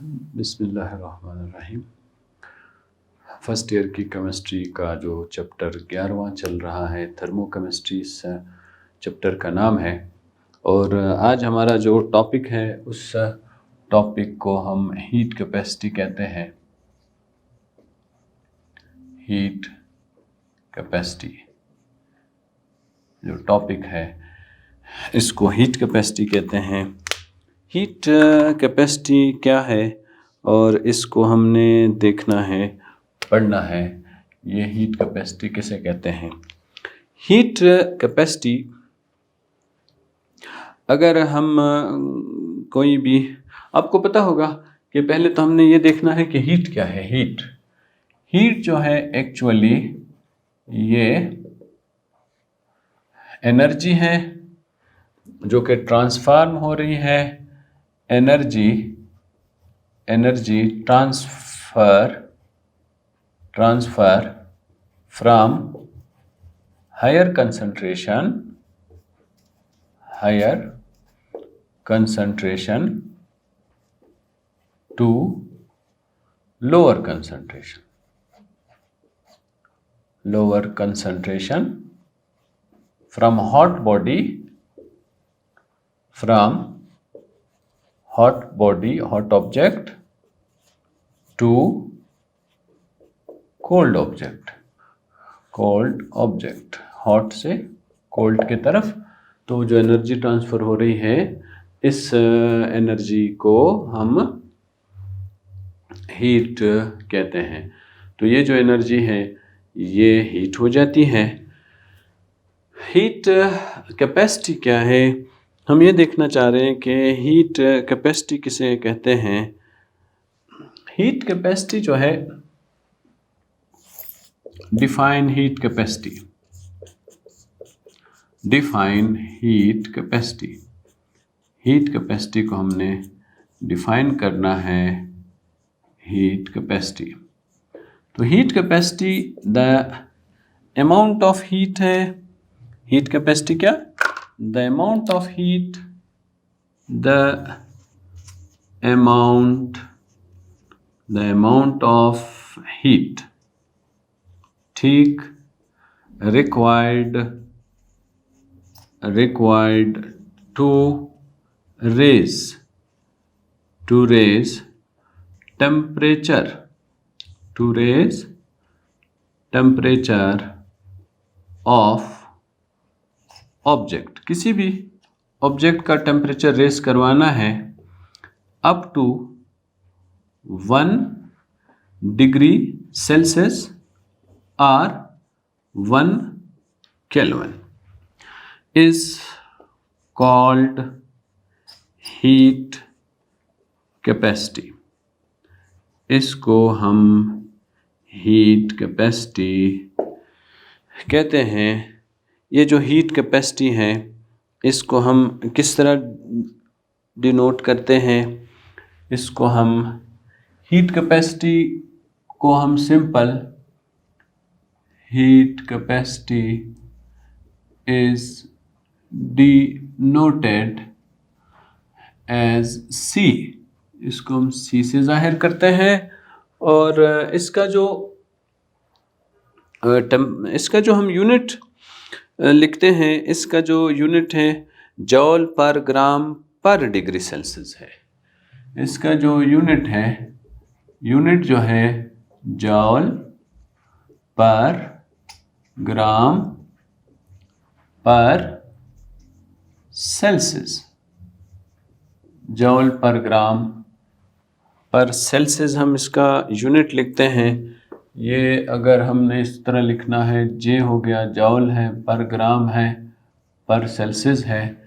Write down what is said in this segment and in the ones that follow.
बिस्मिल्लाहिर्रहमानिर्रहीम। First year की chemistry का जो चैप्टर 11वां चल रहा है, थर्मोकेमिस्ट्री इस चैप्टर का नाम है। और आज हमारा जो टॉपिक है उस टॉपिक को हम हीट कैपेसिटी कहते हैं। हीट कैपेसिटी जो टॉपिक है इसको हीट कैपेसिटी कहते हैं। हीट कैपेसिटी क्या है और इसको हमने देखना है, पढ़ना है। ये हीट कैपेसिटी किसे कहते हैं? हीट कैपेसिटी, अगर हम कोई भी, आपको पता होगा कि पहले तो हमने ये देखना है कि हीट क्या है। हीट जो है एक्चुअली ये एनर्जी है जो कि ट्रांसफॉर्म हो रही है। Energy transfer from higher concentration to lower concentration from hot object to cold object, hot से cold की तरफ। तो जो एनर्जी ट्रांसफ़र हो रही है, इस एनर्जी को हम हीट कहते हैं। तो ये जो एनर्जी है ये हीट हो जाती है। हीट कैपेसिटी क्या है, हम ये देखना चाह रहे हैं कि हीट कैपेसिटी किसे कहते हैं। हीट कैपेसिटी जो है, define heat capacity. Heat capacity को हमने डिफाइन करना है। हीट कैपेसिटी, तो heat capacity the amount of heat है। हीट कैपेसिटी क्या? द अमाउंट ऑफ हीट, ठीक, required to raise temperature of object. किसी भी ऑब्जेक्ट का टेम्परेचर रेस करवाना है अप टू 1 डिग्री सेल्सियस और 1 kelvin is called heat capacity. इसको हम हीट कैपेसिटी कहते हैं। ये जो हीट कैपेसिटी है इसको हम किस तरह डिनोट करते हैं? इसको हम हीट कैपेसिटी को हम simple heat capacity is denoted as C। इसको हम C से जाहिर करते हैं। और इसका जो हम यूनिट लिखते हैं, इसका जो यूनिट है जॉल पर ग्राम पर डिग्री सेल्सियस है। इसका जो यूनिट जो है जॉल पर ग्राम पर सेल्सियस। जॉल पर ग्राम पर सेल्सियस हम इसका यूनिट लिखते हैं। ये अगर हमने इस तरह लिखना है, जे हो गया, जॉल है, पर ग्राम है, पर सेल्सियस है।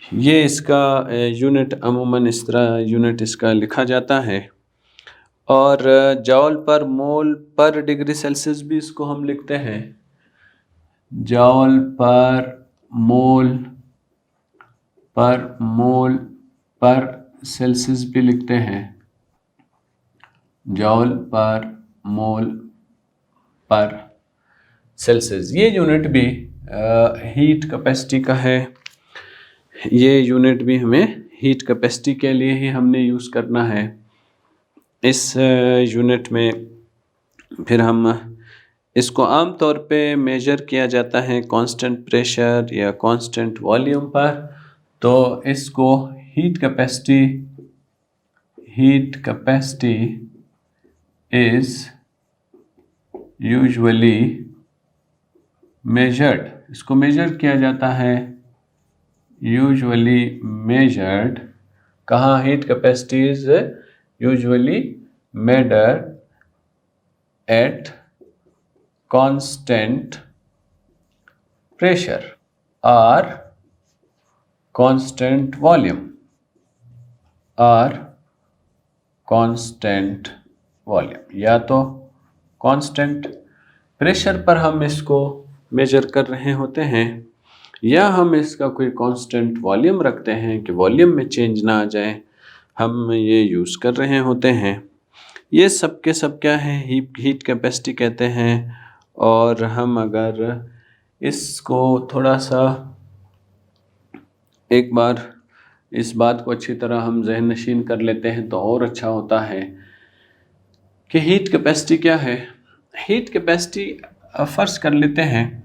ये इसका यूनिट अमूमन इस तरह यूनिट इसका लिखा जाता है। और जॉल पर मोल पर डिग्री सेल्सियस भी इसको हम लिखते हैं। जॉल पर मोल पर सेल्सियस भी लिखते हैं। जॉल पर मोल पर सेल्सियस, ये यूनिट भी हीट कैपेसिटी का है। ये यूनिट भी हमें हीट कैपेसिटी के लिए ही हमने यूज़ करना है। इस यूनिट में फिर हम इसको आम तौर पे मेजर किया जाता है कांस्टेंट प्रेशर या कांस्टेंट वॉल्यूम पर। तो इसको heat capacity is usually measured, इसको मेजर किया जाता है यूजुअली मेजर्ड, कहाँ heat capacity is usually measured eight constant pressure or constant volume or constant volume, या तो constant प्रेशर पर हम इसको मेजर कर रहे होते हैं या हम इसका कोई कांस्टेंट वॉल्यूम रखते हैं कि वॉल्यूम में चेंज ना आ जाए, हम ये यूज़ कर रहे होते हैं। ये सब के सब क्या है, हीट कैपेसिटी कहते हैं। और हम अगर इसको थोड़ा सा एक बार इस बात को अच्छी तरह हम ज़हन नशीन कर लेते हैं तो और अच्छा होता है कि हीट कैपेसिटी क्या है। हीट कैपेसिटी फ़र्ज कर लेते हैं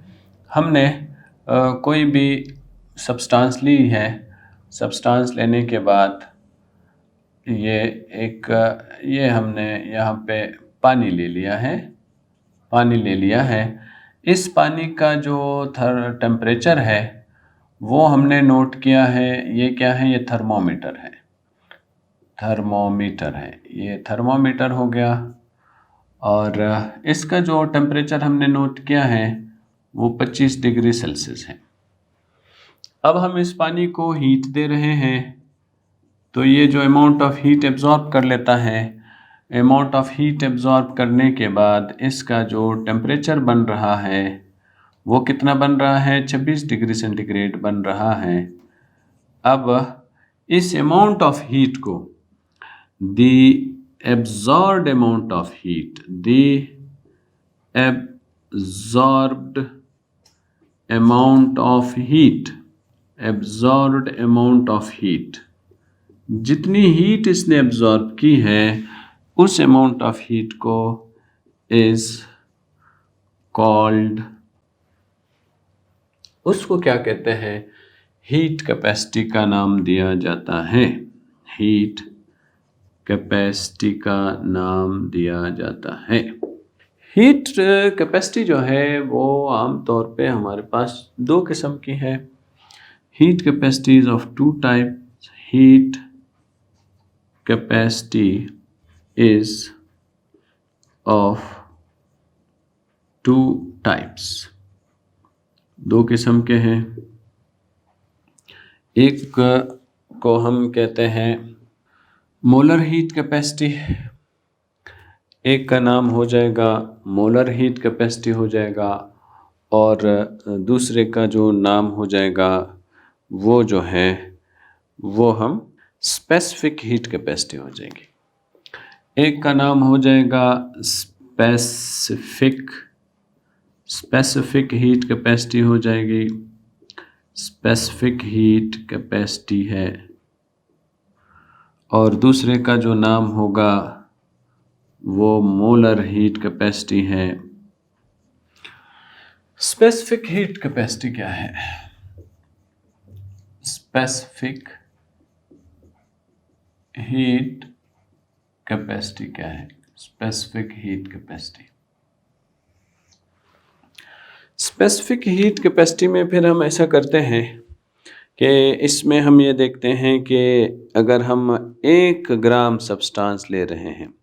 हमने कोई भी सब्सटेंस ली है, सब्सटेंस लेने के बाद ये हमने यहाँ पे पानी ले लिया है। इस पानी का जो टेम्परेचर है वो हमने नोट किया है, ये क्या है, ये थर्मोमीटर है, ये थर्मोमीटर हो गया। और इसका जो टेम्परेचर हमने नोट किया है वो 25 डिग्री सेल्सियस है। अब हम इस पानी को हीट दे रहे हैं तो ये जो अमाउंट ऑफ हीट एब्जॉर्ब कर लेता है, अमाउंट ऑफ हीट एब्जॉर्ब करने के बाद इसका जो टेम्परेचर बन रहा है वो कितना बन रहा है, 26 डिग्री सेंटीग्रेड बन रहा है। अब इस अमाउंट ऑफ हीट को the absorbed amount of heat, absorbed amount of heat, जितनी हीट इसने एब्जॉर्ब की है उस अमाउंट ऑफ हीट को इज कॉल्ड, उसको क्या कहते हैं, हीट कैपेसिटी का नाम दिया जाता है। हीट कैपेसिटी का नाम दिया जाता है। हीट कैपेसिटी जो है वो आम तौर पे हमारे पास दो किस्म की है। Heat capacity is of two types. Heat capacity is of two types, दो किस्म के हैं। एक को हम कहते हैं मोलर हीट कैपेसिटी, एक का नाम हो जाएगा मोलर हीट कैपेसिटी हो जाएगा, और दूसरे का जो नाम हो जाएगा वो जो है वो हम स्पेसिफिक हीट कैपेसिटी हो जाएगी। एक का नाम हो जाएगा स्पेसिफिक हीट कैपेसिटी हो जाएगी, स्पेसिफिक हीट कैपेसिटी है, और दूसरे का जो नाम होगा वो मोलर हीट कैपेसिटी है। स्पेसिफिक हीट कैपेसिटी क्या है, स्पेसिफिक हीट कैपेसिटी क्या है, specific heat capacity, specific heat capacity में फिर हम ऐसा करते हैं कि इसमें हम ये देखते हैं कि अगर हम 1 ग्राम सब्सटेंस ले रहे हैं,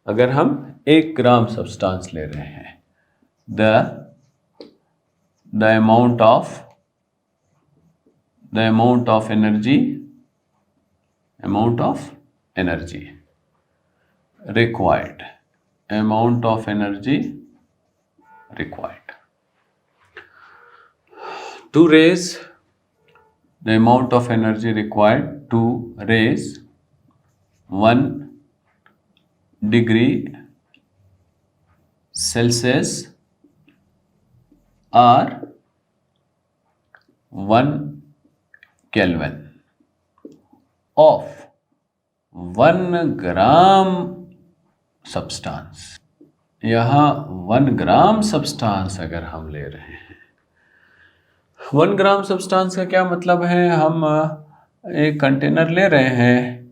अगर हम 1 ग्राम सब्सटेंस ले रहे हैं, the amount of energy required, amount of energy required to raise, the amount of energy required to raise 1 degree Celsius or 1 Kelvin of 1 gram substance, यहाँ 1 ग्राम सब्सटेंस अगर हम ले रहे हैं, 1 ग्राम सब्सटेंस का क्या मतलब है, हम एक कंटेनर ले रहे हैं,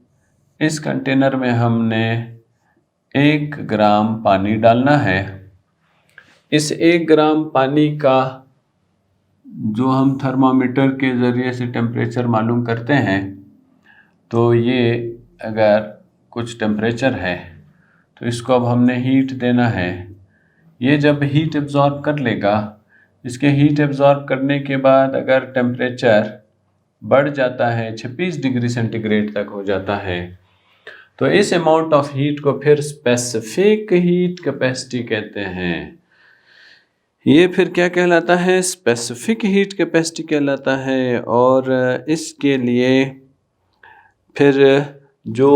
इस कंटेनर में हमने 1 ग्राम पानी डालना है। इस 1 ग्राम पानी का जो हम थर्मामीटर के ज़रिए से टेम्परेचर मालूम करते हैं, तो ये अगर कुछ टेम्परेचर है तो इसको अब हमने हीट देना है। ये जब हीट एब्जॉर्ब कर लेगा, इसके हीट एब्जॉर्ब करने के बाद अगर टेम्परेचर बढ़ जाता है 26 डिग्री सेंटीग्रेड तक हो जाता है, तो इस अमाउंट ऑफ हीट को फिर स्पेसिफिक हीट कैपेसिटी कहते हैं। ये फिर क्या कहलाता है, स्पेसिफिक हीट कैपेसिटी कहलाता है। और इसके लिए फिर जो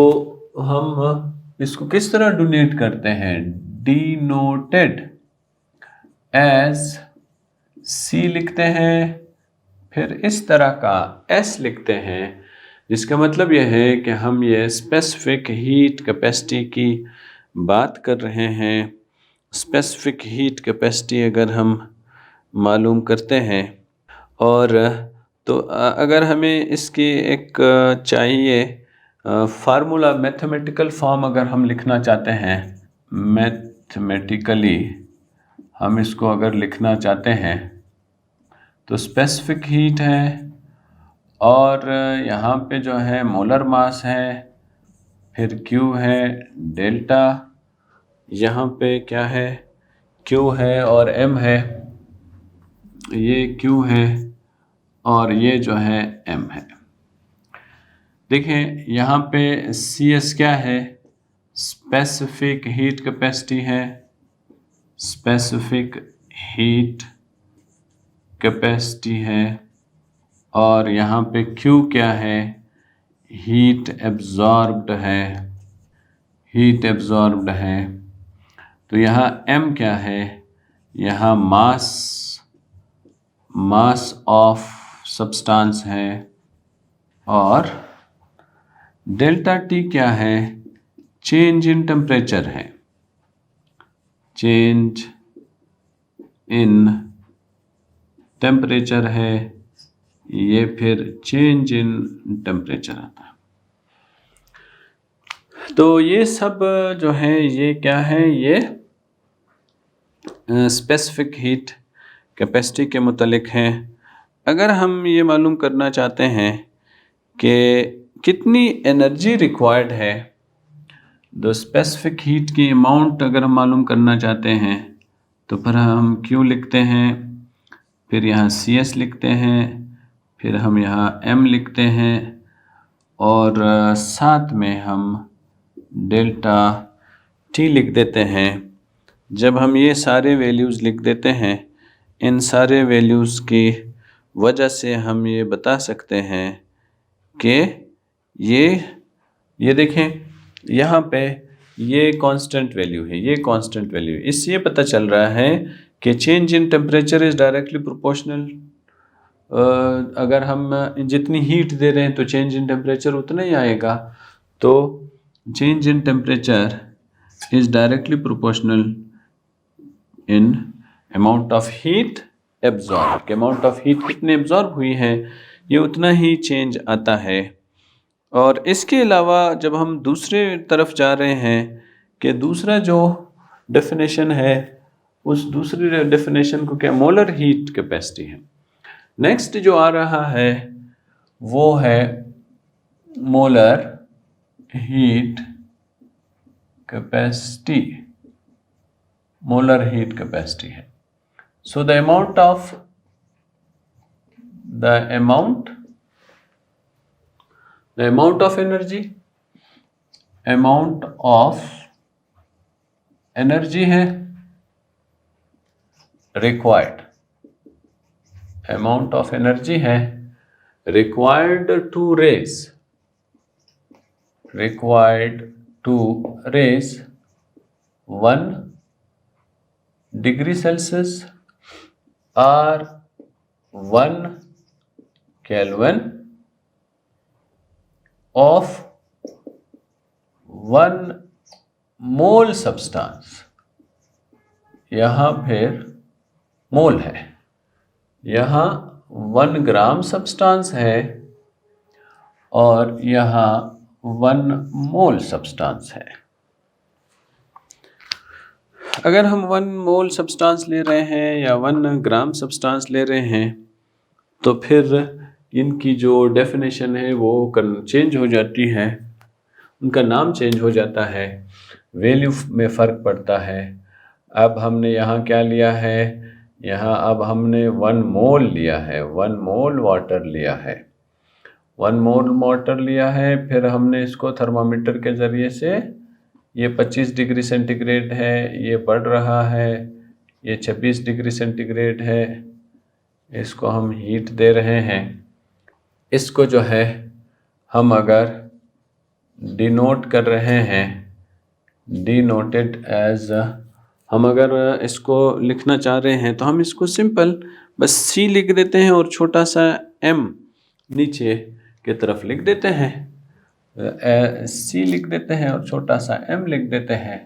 हम इसको किस तरह डोनेट करते हैं, डिनोटेड एज C लिखते हैं, फिर इस तरह का S लिखते हैं, जिसका मतलब यह है कि हम ये स्पेसिफिक हीट कैपेसिटी की बात कर रहे हैं। स्पेसिफिक हीट कैपेसिटी अगर हम मालूम करते हैं, और तो अगर हमें इसकी एक चाहिए फार्मूला, मैथमेटिकल फॉर्म अगर हम लिखना चाहते हैं, मैथमेटिकली हम इसको अगर लिखना चाहते हैं, तो स्पेसिफिक हीट है और यहाँ पे जो है मोलर मास है, फिर Q है डेल्टा, यहाँ पे क्या है Q है और M है, ये Q है और ये जो है M है। देखें यहाँ पे CS क्या है, स्पेसिफिक हीट कैपेसिटी है, स्पेसिफिक हीट कैपेसिटी है, और यहाँ पे Q क्या है, हीट एब्जॉर्ब्ड है, हीट एब्जॉर्ब्ड है। तो यहाँ M क्या है, यहाँ मास ऑफ सब्सटेंस है, और डेल्टा T क्या है, चेंज इन टेम्परेचर है, चेंज इन टेम्परेचर है, ये फिर चेंज इन टेम्परेचर आता है। तो ये सब जो है ये क्या है, ये स्पेसिफिक हीट कैपेसिटी के मुतालिक हैं। अगर हम ये मालूम करना चाहते हैं कि कितनी एनर्जी रिक्वायर्ड है, तो स्पेसिफिक हीट की अमाउंट अगर हम मालूम करना चाहते हैं, तो फिर हम Q लिखते हैं, फिर यहाँ CS लिखते हैं, फिर हम यहाँ M लिखते हैं, और साथ में हम डेल्टा T लिख देते हैं। जब हम ये सारे वैल्यूज़ लिख देते हैं, इन सारे वैल्यूज़ की वजह से हम ये बता सकते हैं कि ये देखें यहाँ पे ये कांस्टेंट वैल्यू है, ये कांस्टेंट वैल्यू है। इससे ये पता चल रहा है कि change in temperature is directly proportional. अगर हम जितनी हीट दे रहे हैं तो चेंज इन टेम्परेचर उतना ही आएगा। तो change in temperature is directly proportional in amount of heat absorb. Amount of heat कितने एब्जॉर्ब हुई है, ये उतना ही चेंज आता है। और इसके अलावा जब हम दूसरे तरफ जा रहे हैं कि दूसरा जो डेफिनेशन है, उस दूसरी डेफिनेशन को क्या, मोलर हीट कैपेसिटी है। नेक्स्ट जो आ रहा है वो है molar heat capacity, molar heat capacity है। So the amount of energy, amount of energy है required, amount of energy है required to raise 1 degree Celsius or 1 Kelvin of 1 mole substance, यहाँ फिर मोल है, यहाँ 1 ग्राम सब्सटेंस है और यहाँ 1 मोल सब्सटेंस है। अगर हम 1 मोल सब्सटेंस ले रहे हैं या 1 ग्राम सब्सटेंस ले रहे हैं तो फिर इनकी जो डेफिनेशन है वो चेंज हो जाती है, उनका नाम चेंज हो जाता है, वैल्यू में फ़र्क पड़ता है। अब हमने यहाँ क्या लिया है, यहाँ अब हमने 1 मोल लिया है, 1 मोल वाटर लिया है, 1 मोल वाटर लिया है। फिर हमने इसको थर्मामीटर के ज़रिए से, ये 25 डिग्री सेंटीग्रेड है, ये बढ़ रहा है, ये 26 डिग्री सेंटीग्रेड है, इसको हम हीट दे रहे हैं। इसको जो है हम अगर डिनोट कर रहे हैं, डिनोटेड एज, हम अगर इसको लिखना चाह रहे हैं तो हम इसको सिंपल बस सी लिख देते हैं और छोटा सा एम नीचे की तरफ लिख देते हैं, सी लिख देते हैं और छोटा सा एम लिख देते हैं।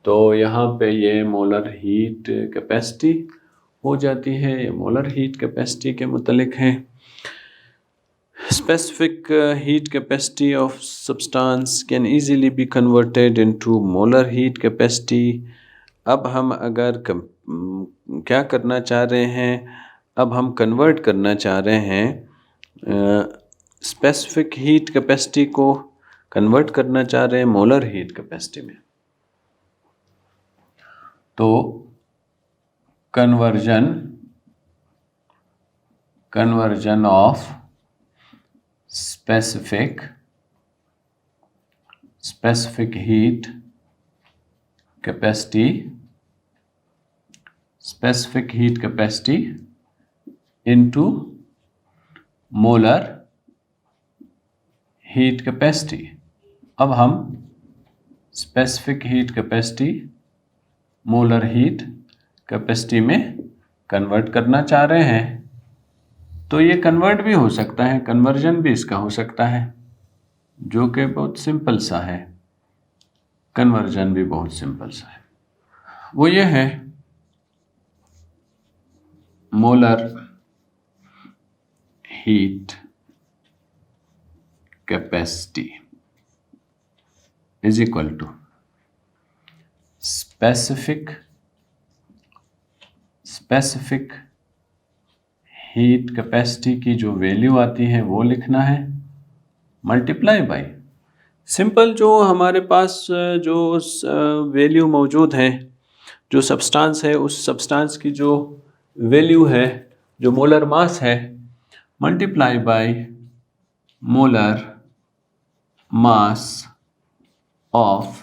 तो यहाँ पे ये मोलर हीट कैपेसिटी हो जाती है, ये मोलर हीट कैपेसिटी के मुतलिक है। Specific heat capacity of substance can easily be converted into molar heat capacity। अब हम अगर क्या करना चाह रहे हैं, अब हम कन्वर्ट करना चाह रहे हैं स्पेसिफिक हीट कैपेसिटी को कन्वर्ट करना चाह रहे हैं मोलर हीट कैपेसिटी में। तो conversion of specific heat capacity into molar heat capacity। अब हम specific heat capacity molar heat capacity में कन्वर्ट करना चाह रहे हैं। तो ये कन्वर्ट भी हो सकता है, कन्वर्जन भी इसका हो सकता है, जो कि बहुत सिंपल सा है, कन्वर्जन भी बहुत सिंपल सा है। वो ये है molar heat capacity is equal to specific heat capacity की जो वैल्यू आती है वो लिखना है, मल्टीप्लाई बाय सिंपल जो हमारे पास जो वैल्यू मौजूद है, जो सब्सटेंस है, उस सब्सटेंस की जो वैल्यू है, जो मोलर मास है, multiply by molar mass of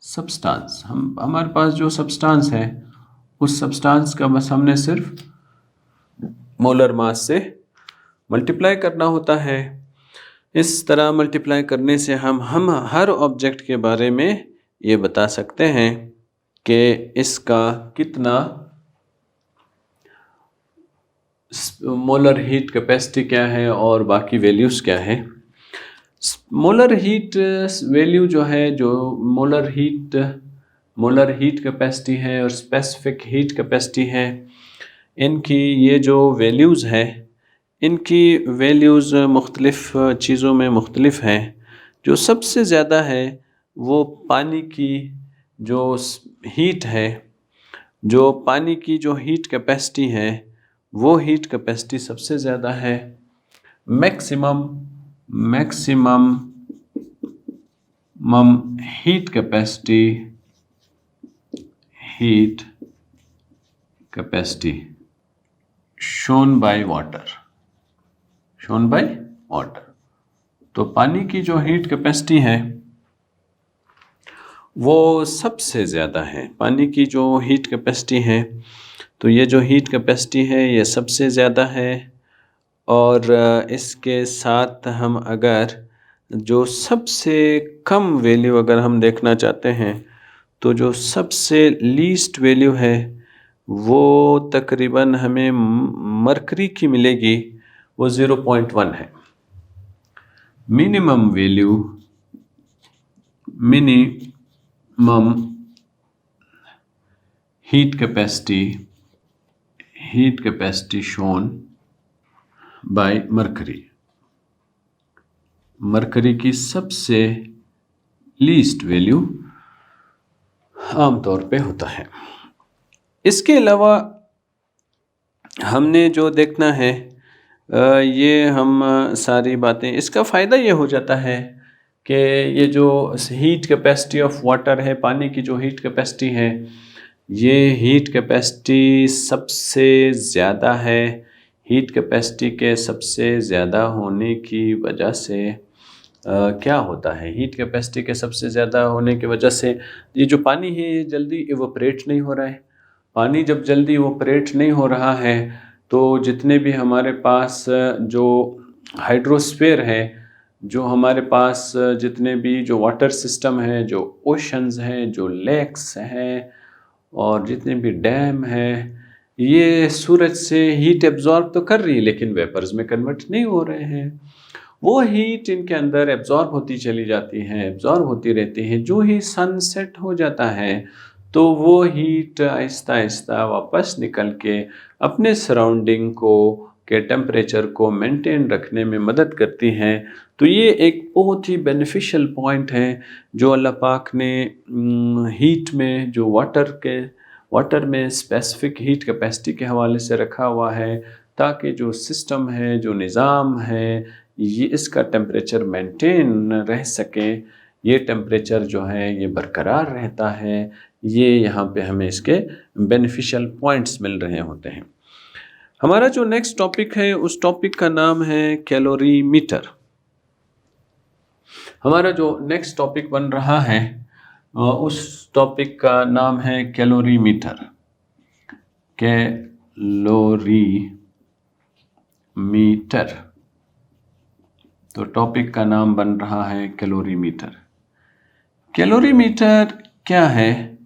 substance. हमारे पास जो सब्सटेंस है उस सब्सटेंस का बस हमने सिर्फ मोलर मास से मल्टीप्लाई करना होता है। इस तरह मल्टीप्लाई करने से हम हर ऑब्जेक्ट के बारे में ये बता सकते हैं कि इसका कितना मोलर हीट कैपेसिटी क्या है और बाकी वैल्यूज़ क्या है। मोलर हीट वैल्यू जो है, जो मोलर हीट कैपेसिटी है और स्पेसिफिक हीट कैपेसिटी है, इनकी ये जो वैल्यूज़ है, इनकी वैल्यूज़ मुख्तलिफ़ चीज़ों में मुख्तलिफ़ हैं। जो सबसे ज़्यादा है वो पानी की जो हीट है, जो पानी की जो हीट कैपेसिटी है, वो हीट कैपेसिटी सबसे ज़्यादा है। Maximum heat capacity shown by water. तो पानी की जो हीट कैपेसिटी है वो सबसे ज़्यादा है। पानी की जो हीट कैपेसिटी है, तो ये जो हीट कैपेसिटी है ये सबसे ज़्यादा है। और इसके साथ हम अगर जो सबसे कम वैल्यू अगर हम देखना चाहते हैं, तो जो सबसे लीस्ट वैल्यू है वो तकरीबन हमें मरकरी की मिलेगी, वो 0.1 है। Minimum minimum heat capacity shown by mercury. Mercury की सबसे लीस्ट वैल्यू आमतौर पे होता है। इसके अलावा हमने जो देखना है ये हम सारी बातें, इसका फ़ायदा ये हो जाता है कि ये जो हीट कैपेसिटी ऑफ वाटर है, पानी की जो हीट कैपेसिटी है, ये हीट कैपेसिटी सबसे ज़्यादा है। हीट कैपेसिटी के सबसे ज़्यादा होने की वजह से क्या होता है, हीट कैपेसिटी के सबसे ज़्यादा होने की वजह से ये जो पानी है ये जल्दी इवोपरेट नहीं हो रहा है। पानी जब जल्दी इवोपरेट नहीं हो रहा है तो जितने भी हमारे पास जो हाइड्रोस्फीयर है, जो हमारे पास जितने भी जो वाटर सिस्टम है, जो ओशंस हैं, जो लेक्स हैं और जितने भी डैम हैं, ये सूरज से हीट एब्जॉर्ब तो कर रही है लेकिन वेपर्स में कन्वर्ट नहीं हो रहे हैं। वो हीट इनके अंदर एब्जॉर्ब होती चली जाती है, एब्जॉर्ब होती रहती है। जो ही सनसेट हो जाता है तो वो हीट आहिस्ता आहिस्ता वापस निकल के अपने सराउंडिंग को के टेम्परेचर को मेंटेन रखने में मदद करती हैं। तो ये एक बहुत ही बेनिफिशियल पॉइंट है जो अल्लाह पाक ने हीट में जो वाटर में स्पेसिफिक हीट कैपेसिटी के हवाले से रखा हुआ है, ताकि जो सिस्टम है, जो निज़ाम है, ये इसका टेम्परेचर मेंटेन रह सके। ये टेम्परेचर जो है ये बरकरार रहता है। ये यहाँ पे हमें इसके बेनिफिशियल पॉइंट्स मिल रहे होते हैं। हमारा जो नेक्स्ट टॉपिक है उस टॉपिक का नाम है कैलोरीमीटर। हमारा जो नेक्स्ट टॉपिक बन रहा है उस टॉपिक का नाम है कैलोरीमीटर। कैलोरीमीटर, तो टॉपिक का नाम बन रहा है कैलोरीमीटर। कैलोरीमीटर क्या है?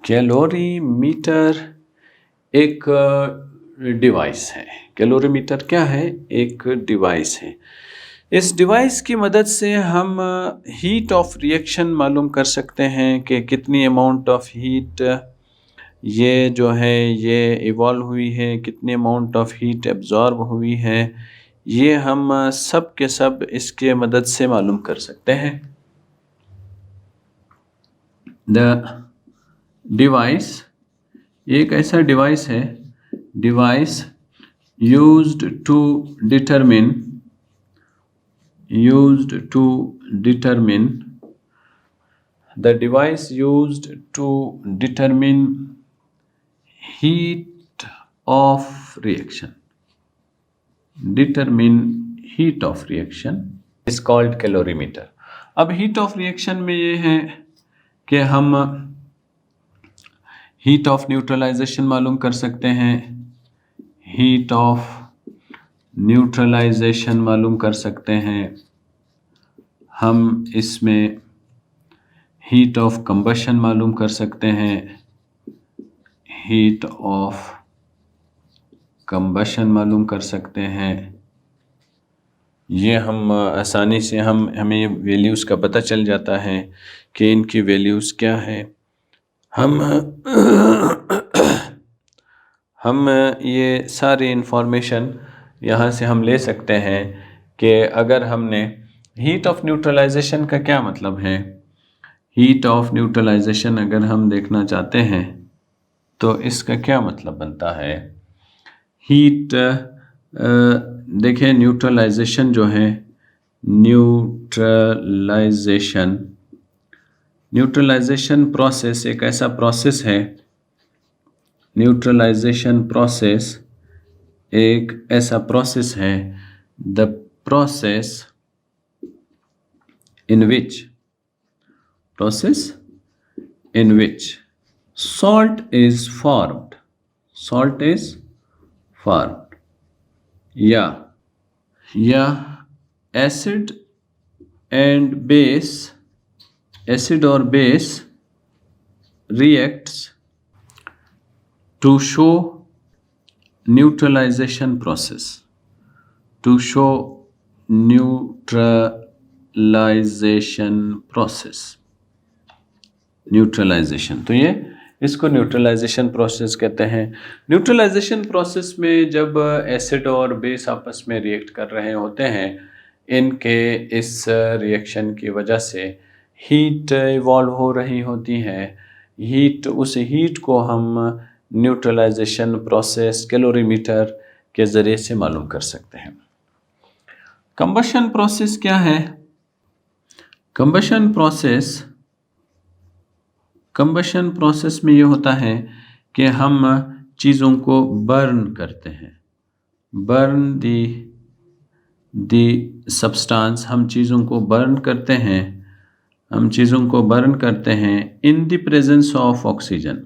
कैलोरीमीटर एक डिवाइस है। कैलोरीमीटर क्या है? एक डिवाइस है। इस डिवाइस की मदद से हम हीट ऑफ रिएक्शन मालूम कर सकते हैं कि कितनी अमाउंट ऑफ हीट ये जो है ये इवॉल्व हुई है, कितनी अमाउंट ऑफ हीट एब्जॉर्ब हुई है, ये हम सब के सब इसके मदद से मालूम कर सकते हैं। द डिवाइस, एक ऐसा डिवाइस है, device used to determine the device used to determine heat of reaction is called calorimeter। अब heat of reaction में ये है कि हम heat of neutralization मालूम कर सकते हैं, हीट ऑफ न्यूट्रलाइजेशन मालूम कर सकते हैं, हम इसमें हीट ऑफ कंबशन मालूम कर सकते हैं, हीट ऑफ कंबशन मालूम कर सकते हैं। ये हम आसानी से हमें वैल्यूज़ का पता चल जाता है कि इनकी वैल्यूज़ क्या है। हम ये सारी इन्फॉर्मेशन यहाँ से हम ले सकते हैं कि अगर हमने हीट ऑफ न्यूट्रलाइजेशन का क्या मतलब है, हीट ऑफ न्यूट्रलाइजेशन अगर हम देखना चाहते हैं तो इसका क्या मतलब बनता है। हीट देखें, न्यूट्रलाइजेशन जो है, न्यूट्रलाइजेशन प्रोसेस एक ऐसा प्रोसेस है, न्यूट्रलाइजेशन प्रोसेस एक ऐसा प्रोसेस है, the process in which salt is formed या acid or base reacts to show neutralization process, neutralization. तो ये इसको न्यूट्रलाइजेशन प्रोसेस कहते हैं। न्यूट्रलाइजेशन प्रोसेस में जब एसिड और बेस आपस में रिएक्ट कर रहे होते हैं, इनके इस रिएक्शन की वजह से हीट इवॉल्व हो रही होती है। उस हीट को हम न्यूट्रलाइजेशन प्रोसेस कैलोरीमीटर के ज़रिए से मालूम कर सकते हैं। कंबशन प्रोसेस क्या है? कंबशन प्रोसेस में ये होता है कि हम चीज़ों को बर्न करते हैं। बर्न दी सब्सटेंस, हम चीज़ों को बर्न करते हैं in the presence of oxygen.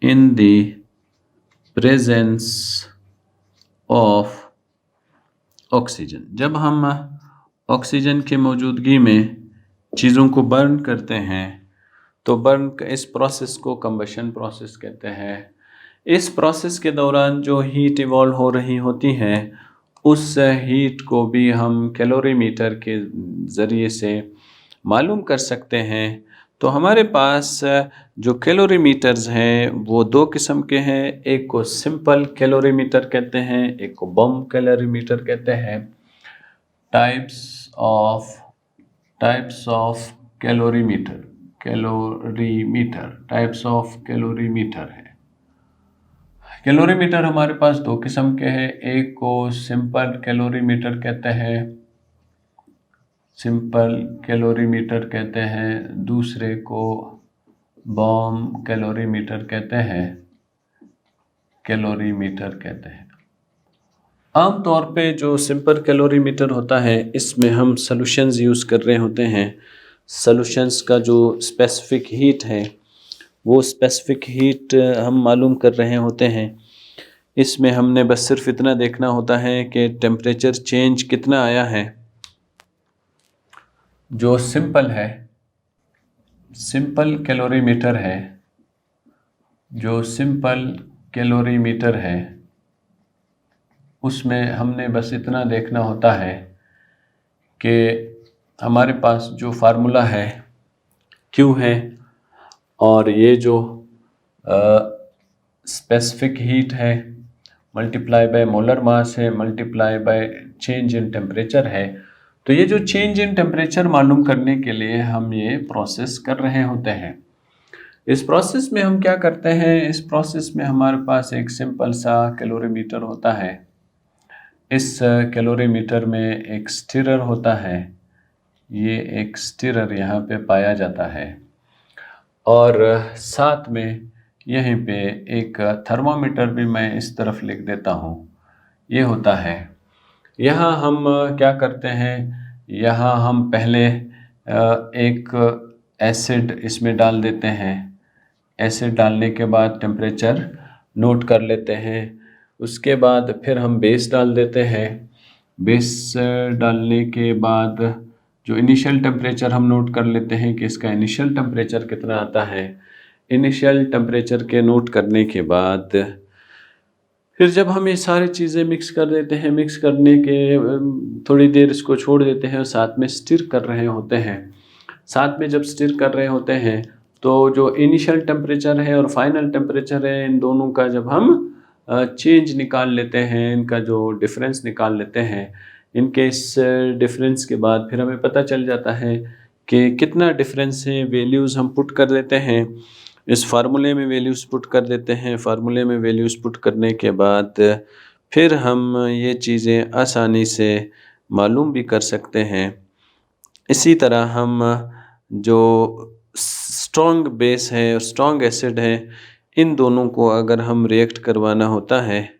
In the presence of oxygen, जब हम ऑक्सीजन की मौजूदगी में चीज़ों को बर्न करते हैं तो इस प्रोसेस को कंबशन प्रोसेस कहते हैं। इस प्रोसेस के दौरान जो हीट इवॉल्व हो रही होती है, उस हीट को भी हम कैलोरीमीटर के ज़रिए से मालूम कर सकते हैं। तो हमारे पास जो कैलोरीमीटर्स हैं वो दो किस्म के हैं। एक को सिंपल कैलोरीमीटर कहते हैं, एक को बम कैलोरीमीटर कहते हैं। Types of calorimeter types of calorimeter है। कैलोरीमीटर हमारे पास दो किस्म के हैं। एक को सिंपल कैलोरीमीटर कहते हैं, दूसरे को बॉम कैलोरीमीटर कहते हैं। आमतौर पे जो सिंपल कैलोरीमीटर होता है, इसमें हम सॉल्यूशंस यूज़ कर रहे होते हैं। सॉल्यूशंस का जो स्पेसिफिक हीट है, वो स्पेसिफिक हीट हम मालूम कर रहे होते हैं। इसमें हमने बस सिर्फ इतना देखना होता है कि टेम्परेचर चेंज कितना आया है। जो सिंपल कैलोरीमीटर है, उसमें हमने बस इतना देखना होता है कि हमारे पास जो फार्मूला है Q है, और ये जो स्पेसिफिक हीट है मल्टीप्लाई बाय मोलर मास है, multiply by change in temperature है। तो ये जो चेंज इन टेम्परेचर मालूम करने के लिए हम ये प्रोसेस कर रहे होते हैं। इस प्रोसेस में हम क्या करते हैं? इस प्रोसेस में हमारे पास एक सिंपल सा कैलोरीमीटर होता है। इस कैलोरीमीटर में एक स्टिरर होता है। ये एक स्टिरर यहाँ पे पाया जाता है, और साथ में यहीं पे एक थर्मामीटर भी मैं इस तरफ लिख देता हूँ, ये होता है। यहाँ हम क्या करते हैं? यहाँ हम पहले एक एसिड इसमें डाल देते हैं। एसिड डालने के बाद टेम्परेचर नोट कर लेते हैं। उसके बाद फिर हम बेस डाल देते हैं। बेस डालने के बाद जो इनिशियल टेम्परेचर हम नोट कर लेते हैं कि इसका इनिशियल टेम्परेचर कितना आता है। इनिशियल टेम्परेचर के नोट करने के बाद फिर जब हम ये सारी चीज़ें मिक्स कर देते हैं, मिक्स करने के थोड़ी देर इसको छोड़ देते हैं और साथ में स्टिर कर रहे होते हैं। साथ में जब स्टिर कर रहे होते हैं तो जो इनिशियल टेम्परेचर है और फाइनल टेम्परेचर है, इन दोनों का जब हम चेंज निकाल लेते हैं, इनका जो डिफरेंस निकाल लेते हैं, इनके इस डिफरेंस के बाद फिर हमें पता चल जाता है कि कितना डिफरेंस है। वैल्यूज़ हम पुट कर देते हैं, इस फार्मूले में वैल्यूज़ पुट कर देते हैं। फार्मूले में वैल्यूज़ पुट करने के बाद फिर हम ये चीज़ें आसानी से मालूम भी कर सकते हैं। इसी तरह हम जो स्ट्रॉन्ग बेस है और स्ट्रॉन्ग एसिड है, इन दोनों को अगर हम रिएक्ट करवाना होता है,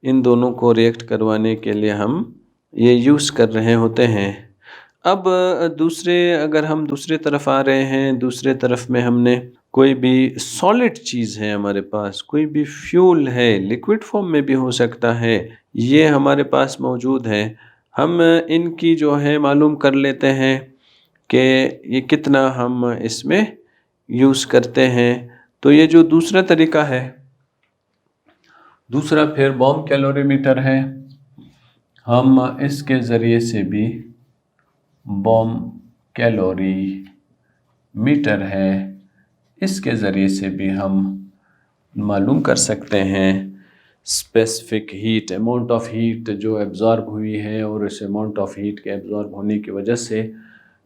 इन दोनों को रिएक्ट करवाने के लिए हम ये यूज़ कर रहे होते हैं। अब अगर हम दूसरे तरफ आ रहे हैं, दूसरे तरफ में हमने कोई भी सॉलिड चीज़ है, हमारे पास कोई भी फ्यूल है, लिक्विड फॉर्म में भी हो सकता है, ये हमारे पास मौजूद है। हम इनकी जो है मालूम कर लेते हैं कि ये कितना हम इसमें यूज़ करते हैं। तो ये जो दूसरा तरीका है, दूसरा फिर बॉम कैलोरीमीटर है। हम इसके ज़रिए से भी बॉम कैलोरीमीटर मीटर है, इसके ज़रिए से भी हम मालूम कर सकते हैं specific heat, amount of heat जो एब्ज़ॉर्ब हुई है, और इस अमाउंट ऑफ हीट के एब्ज़ॉर्ब होने की वजह से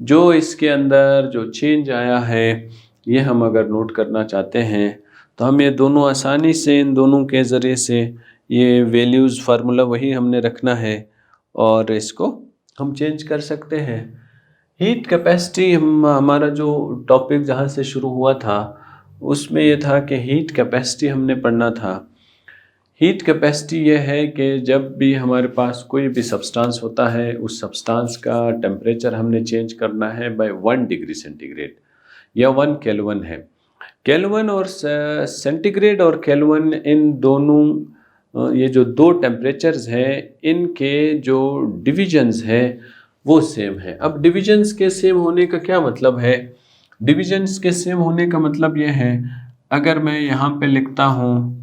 जो इसके अंदर जो चेंज आया है, ये हम अगर नोट करना चाहते हैं तो हम ये दोनों आसानी से, इन दोनों के ज़रिए से ये वैल्यूज़ फार्मूला वही हमने रखना है और इसको हम चेंज कर सकते हैं। हीट कैपेसिटी हमारा जो टॉपिक जहाँ से शुरू हुआ था उसमें ये था कि हीट कैपेसिटी हमने पढ़ना था। हीट कैपेसिटी ये है कि जब भी हमारे पास कोई भी सब्सटेंस होता है, उस सब्सटेंस का टेम्परेचर हमने चेंज करना है बाय 1 डिग्री सेंटीग्रेड या 1 केल्विन है। केल्विन और सेंटीग्रेड और केल्विन, इन दोनों ये जो दो टेम्परेचर्स हैं, इनके जो डिविजन्स हैं वो सेम है। अब डिविजन्स के सेम होने का क्या मतलब है? डिविजन्स के सेम होने का मतलब ये है, अगर मैं यहाँ पे लिखता हूँ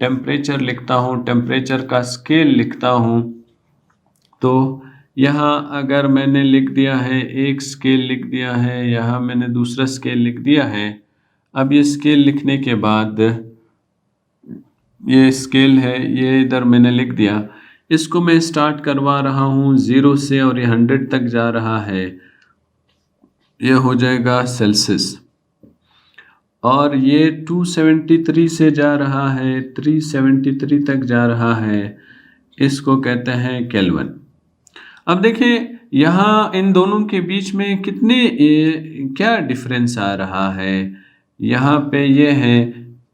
टेम्परेचर, लिखता हूँ टेम्परेचर का स्केल लिखता हूँ, तो यहाँ अगर मैंने लिख दिया है, एक स्केल लिख दिया है, यहाँ मैंने दूसरा स्केल लिख दिया है। अब ये स्केल लिखने के बाद ये स्केल है, ये इधर मैंने लिख दिया, इसको मैं स्टार्ट करवा रहा हूँ 0 से और ये 100 तक जा रहा है, ये हो जाएगा सेल्सियस। और ये 273 से जा रहा है, 373 तक जा रहा है, इसको कहते हैं केल्विन। अब देखिए यहाँ इन दोनों के बीच में क्या डिफरेंस आ रहा है। यहाँ पे ये है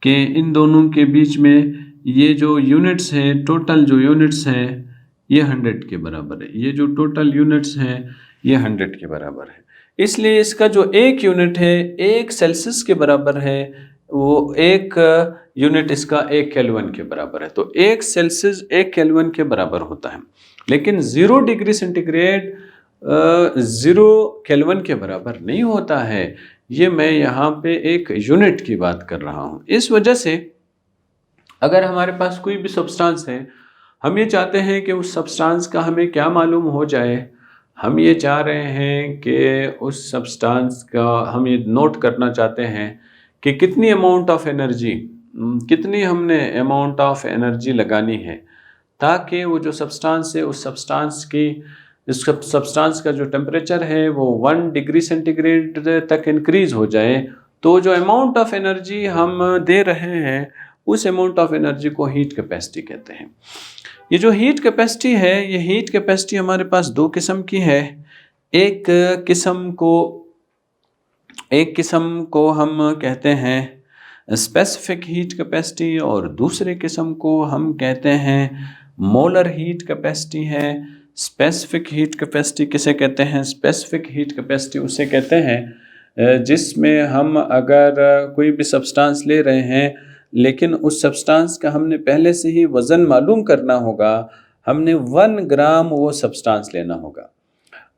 कि इन दोनों के बीच में ये जो यूनिट्स हैं, टोटल जो यूनिट्स हैं, ये 100 के बराबर है। ये जो टोटल यूनिट्स हैं ये 100 के बराबर है। इसलिए इसका जो एक यूनिट है, एक सेल्सियस के बराबर है, वो एक यूनिट इसका 1 केल्विन के बराबर है। तो 1 सेल्सियस 1 केल्विन के बराबर होता है। लेकिन 0 डिग्री सेंटीग्रेड 0 केल्विन के बराबर नहीं होता है। ये मैं यहाँ पे एक यूनिट की बात कर रहा हूँ। इस वजह से अगर हमारे पास कोई भी सब्सटेंस है, हम ये चाहते हैं कि उस सब्सटेंस का हमें क्या मालूम हो जाए। हम ये चाह रहे हैं कि उस सब्सटेंस का हम ये नोट करना चाहते हैं कि कितनी अमाउंट ऑफ एनर्जी, कितनी हमने अमाउंट ऑफ एनर्जी लगानी है, ताकि वो जो सब्सटेंस है, उस सब्सटेंस का जो टेम्परेचर है वो 1 डिग्री सेंटीग्रेड तक इंक्रीज़ हो जाए। तो जो अमाउंट ऑफ एनर्जी हम दे रहे हैं, उस अमाउंट ऑफ एनर्जी को हीट कैपेसिटी कहते हैं। ये जो हीट कैपेसिटी है, ये हीट कैपेसिटी हमारे पास दो किस्म की है। एक किस्म को हम कहते हैं स्पेसिफिक हीट कैपेसिटी, और दूसरे किस्म को हम कहते हैं मोलर हीट कैपेसिटी है। स्पेसिफिक हीट कैपेसिटी किसे कहते हैं? स्पेसिफिक हीट कैपेसिटी उसे कहते हैं जिसमें हम अगर कोई भी सब्सटेंस ले रहे हैं, लेकिन उस सब्सटेंस का हमने पहले से ही वज़न मालूम करना होगा। हमने 1 ग्राम वो सब्सटेंस लेना होगा।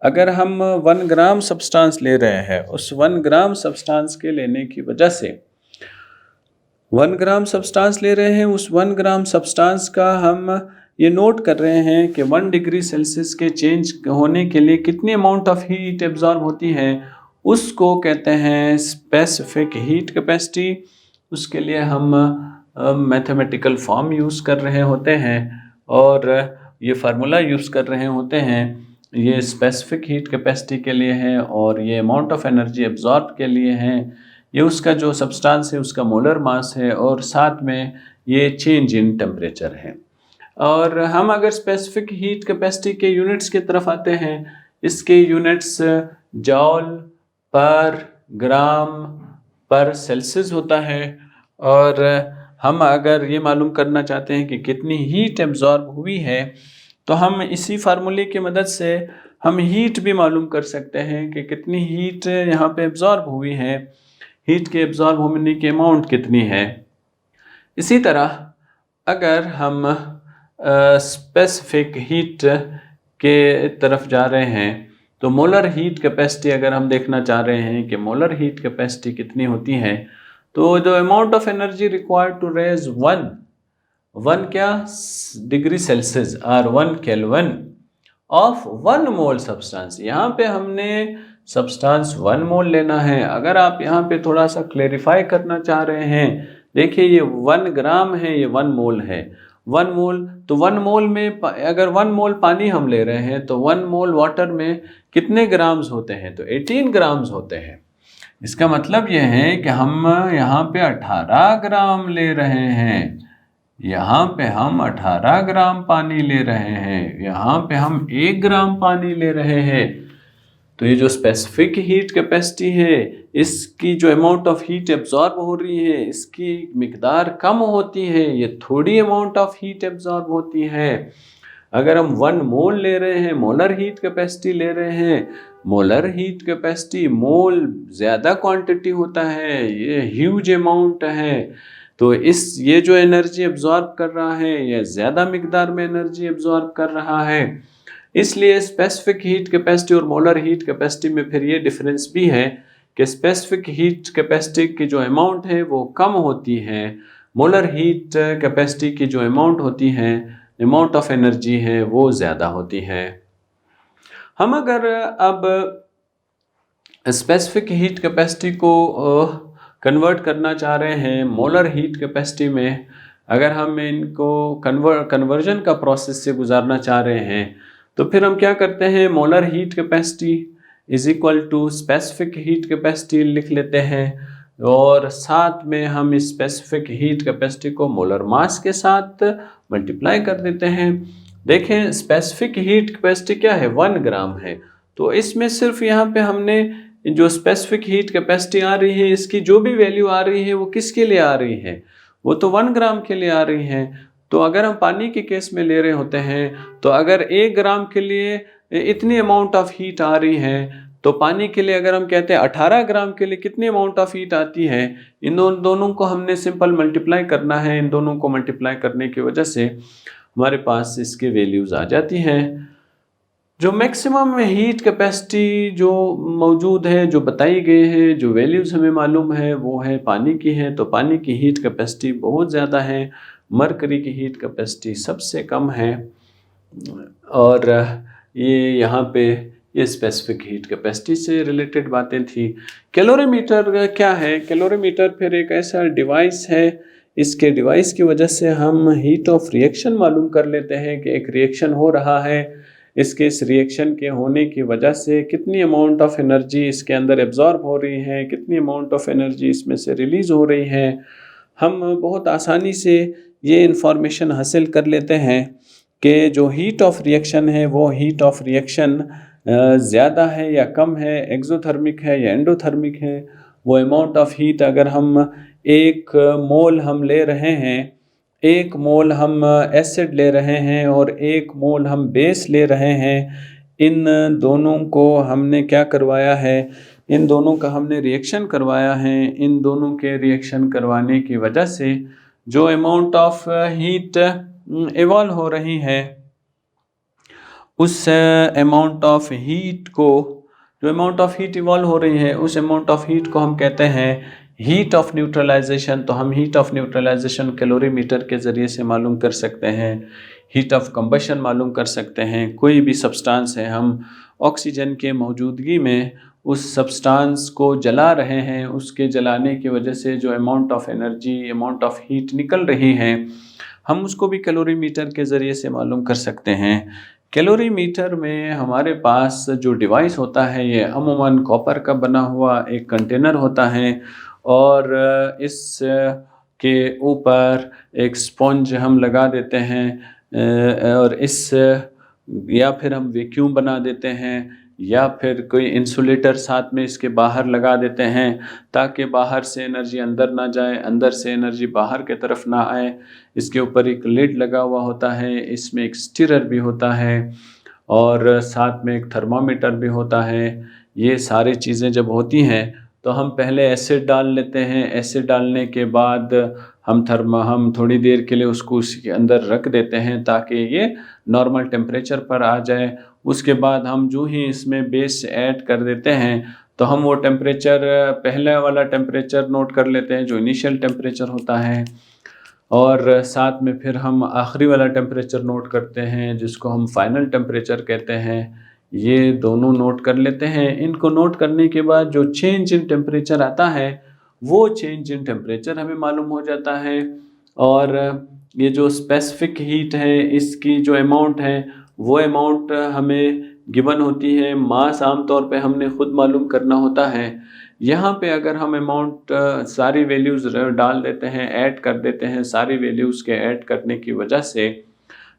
अगर हम 1 ग्राम सब्सटेंस ले रहे हैं, उस 1 ग्राम सब्सटेंस के लेने की वजह से 1 ग्राम सब्सटेंस ले रहे हैं, उस 1 ग्राम सब्सटेंस का हम ये नोट कर रहे हैं कि 1 डिग्री सेल्सियस के चेंज होने के लिए कितनी अमाउंट ऑफ हीट एब्जॉर्ब होती है, उसको कहते हैं स्पेसिफिक हीट कैपेसिटी। उसके लिए हम मैथमेटिकल फॉर्म यूज़ कर रहे होते हैं और ये फार्मूला यूज़ कर रहे होते हैं। ये स्पेसिफिक हीट कैपेसिटी के लिए है और ये अमाउंट ऑफ एनर्जी एब्जॉर्ब के लिए हैं। ये उसका जो सब्सटेंस है उसका मोलर मास है, और साथ में ये चेंज इन टेम्परेचर है। और हम अगर स्पेसिफिक हीट कैपेसिटी के यूनिट्स की तरफ आते हैं, इसके यूनिट्स जॉल पर ग्राम पर सेल्सियस होता है। और हम अगर ये मालूम करना चाहते हैं कि कितनी हीट एब्जॉर्ब हुई है, तो हम इसी फार्मूले की मदद से हम हीट भी मालूम कर सकते हैं कि कितनी हीट यहाँ पे एब्जॉर्ब हुई है, हीट के एब्जॉर्ब होने की अमाउंट कितनी है। इसी तरह अगर हम स्पेसिफिक हीट के तरफ जा रहे हैं, तो मोलर हीट कैपेसिटी अगर हम देखना चाह रहे हैं कि मोलर हीट कैपेसिटी कितनी होती है, तो जो amount of energy required to raise 1 क्या डिग्री सेल्सियस और 1 केल्विन ऑफ 1 मोल सब्सटेंस। यहाँ पे हमने सब्सटेंस 1 मोल लेना है। अगर आप यहाँ पे थोड़ा सा क्लेरिफाई करना चाह रहे हैं, देखिए ये 1 ग्राम है, ये 1 मोल है। 1 मोल, तो 1 मोल में अगर 1 मोल पानी हम ले रहे हैं तो 1 मोल वाटर में कितने ग्राम्स होते हैं? तो 18 ग्राम्स होते हैं। इसका मतलब यह है कि हम यहाँ पे 18 ग्राम ले रहे हैं। यहाँ पे हम 18 ग्राम पानी ले रहे हैं, यहाँ पे हम 1 ग्राम पानी ले रहे हैं। तो ये जो स्पेसिफिक हीट कैपेसिटी है, इसकी जो अमाउंट ऑफ हीट एब्जॉर्ब हो रही है, इसकी मिकदार कम होती है, ये थोड़ी अमाउंट ऑफ हीट एब्जॉर्ब होती है। अगर हम 1 मोल ले रहे हैं, मोलर हीट कैपेसिटी ले रहे हैं, मोलर हीट कैपेसिटी, मोल ज़्यादा क्वांटिटी होता है, ये ह्यूज अमाउंट है। तो ये जो एनर्जी एब्जॉर्ब कर रहा है, ये ज़्यादा मिकदार में एनर्जी एब्जॉर्ब कर रहा है। इसलिए स्पेसिफिक हीट कैपेसिटी और मोलर हीट कैपेसिटी में फिर ये डिफरेंस भी है कि स्पेसिफिक हीट कैपेसिटी की जो अमाउंट है वो कम होती है, मोलर हीट कैपेसिटी की जो अमाउंट होती है, अमाउंट ऑफ एनर्जी है, वो ज़्यादा होती है। हम अगर अब स्पेसिफिक हीट कैपेसिटी को कन्वर्ट करना चाह रहे हैं मोलर हीट कैपेसिटी में, अगर हम इनको कन्वर्जन का प्रोसेस से गुजारना चाह रहे हैं, तो फिर हम क्या करते हैं, molar heat capacity is equal to specific heat capacity लिख लेते हैं, और साथ में हम इस स्पेसिफिक हीट कैपेसिटी को मोलर मास के साथ मल्टीप्लाई कर देते हैं। देखें स्पेसिफिक हीट कैपेसिटी क्या है, 1 ग्राम है। तो इसमें सिर्फ यहाँ पे हमने जो स्पेसिफिक हीट कैपेसिटी आ रही है, इसकी जो भी वैल्यू आ रही है वो किसके लिए आ रही है, वो तो 1 ग्राम के लिए आ रही है। तो अगर हम पानी के केस में ले रहे होते हैं, तो अगर 1 ग्राम के लिए इतनी अमाउंट ऑफ हीट आ रही है, तो पानी के लिए अगर हम कहते हैं 18 ग्राम के लिए कितनी अमाउंट ऑफ हीट आती है, इन दोनों को हमने सिंपल मल्टीप्लाई करना है। इन दोनों को मल्टीप्लाई करने की वजह से हमारे पास इसके वैल्यूज़ आ जाती हैं। जो मैक्सिमम हीट कैपेसिटी जो मौजूद है, जो बताई गई है, जो वैल्यूज़ हमें मालूम है, वो है पानी की है। तो पानी की हीट कैपेसिटी बहुत ज़्यादा है, मरकरी की हीट कैपेसिटी सबसे कम है। और ये यहाँ पे ये स्पेसिफिक हीट कैपेसिटी से रिलेटेड बातें थी। कैलोरीमीटर क्या है? कैलोरीमीटर फिर एक ऐसा डिवाइस है, इसके डिवाइस की वजह से हम हीट ऑफ रिएक्शन मालूम कर लेते हैं कि एक रिएक्शन हो रहा है, इसके इस रिएक्शन के होने की वजह से कितनी अमाउंट ऑफ एनर्जी इसके अंदर एब्जॉर्ब हो रही है, कितनी अमाउंट ऑफ एनर्जी इसमें से रिलीज़ हो रही है। हम बहुत आसानी से ये इन्फॉर्मेशन हासिल कर लेते हैं कि जो हीट ऑफ रिएक्शन है वो हीट ऑफ रिएक्शन ज़्यादा है या कम है, एक्सोथर्मिक है या एंडोथर्मिक है। वो अमाउंट ऑफ हीट अगर हम 1 मोल हम ले रहे हैं, 1 मोल हम एसिड ले रहे हैं और 1 मोल हम बेस ले रहे हैं, इन दोनों को हमने क्या करवाया है, इन दोनों का हमने रिएक्शन करवाया है। इन दोनों के रिएक्शन करवाने की वजह से जो अमाउंट ऑफ हीट इवॉल्व हो रही है, उस अमाउंट ऑफ हीट को, जो अमाउंट ऑफ हीट इवॉल्व हो रही है, उस अमाउंट ऑफ हीट को हम कहते हैं हीट ऑफ न्यूट्रलाइजेशन। तो हम हीट ऑफ न्यूट्रलाइजेशन कैलोरीमीटर के ज़रिए से मालूम कर सकते हैं। हीट ऑफ कंबशन मालूम कर सकते हैं। कोई भी सब्सटेंस है, हम ऑक्सीजन के मौजूदगी में उस सब्सटेंस को जला रहे हैं, उसके जलाने की वजह से जो amount of energy, amount of heat निकल रही है, हम उसको भी कैलोरीमीटर के ज़रिए से मालूम कर सकते हैं। कैलोरीमीटर में हमारे पास जो डिवाइस होता है, ये अमूमन कॉपर का बना हुआ एक कंटेनर होता है, और इस के ऊपर एक स्पंज हम लगा देते हैं, और इस या फिर हम वैक्यूम बना देते हैं, या फिर कोई इंसुलेटर साथ में इसके बाहर लगा देते हैं, ताकि बाहर से एनर्जी अंदर ना जाए, अंदर से एनर्जी बाहर के तरफ ना आए। इसके ऊपर एक लिड लगा हुआ होता है, इसमें एक स्टिरर भी होता है, और साथ में एक थर्मामीटर भी होता है। ये सारी चीज़ें जब होती हैं तो हम पहले एसिड डाल लेते हैं। एसिड डालने के बाद हम थोड़ी देर के लिए उसको उसके अंदर रख देते हैं ताकि ये नॉर्मल टेम्परेचर पर आ जाए। उसके बाद हम जो ही इसमें बेस ऐड कर देते हैं, तो हम वो टेम्परेचर, पहले वाला टेम्परेचर नोट कर लेते हैं जो इनिशियल टेम्परेचर होता है, और साथ में फिर हम आखिरी वाला टेम्परेचर नोट करते हैं जिसको हम फाइनल टेम्परेचर कहते हैं। ये दोनों नोट कर लेते हैं। इनको नोट करने के बाद जो चेंज इन टेम्परेचर आता है वो चेंज इन टेम्परेचर हमें मालूम हो जाता है। और ये जो स्पेसिफिक हीट है इसकी जो अमाउंट है वो अमाउंट हमें गिवन होती है। मास आमतौर पे हमने खुद मालूम करना होता है। यहाँ पे अगर हम अमाउंट सारी वैल्यूज़ डाल देते हैं, ऐड कर देते हैं, सारी वैल्यूज़ के ऐड करने की वजह से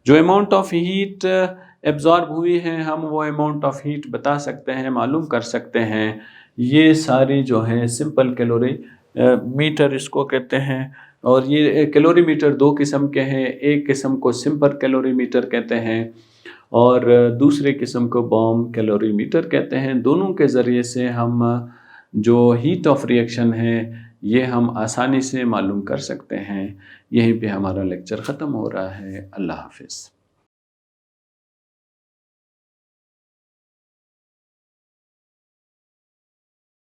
जो अमाउंट ऑफ हीट एब्जॉर्ब हुई है हम वो अमाउंट ऑफ हीट बता सकते हैं, मालूम कर सकते हैं। ये सारी जो है सिंपल कैलोरी मीटर इसको कहते हैं। और ये कैलोरीमीटर दो किस्म के हैं, एक किस्म को सिंपल कैलोरीमीटर कहते हैं और दूसरे किस्म को बॉम्ब कैलोरीमीटर कहते हैं। दोनों के ज़रिए से हम जो हीट ऑफ रिएक्शन है ये हम आसानी से मालूम कर सकते हैं। यहीं पे हमारा लेक्चर ख़त्म हो रहा है। अल्लाह हाफ़िज़।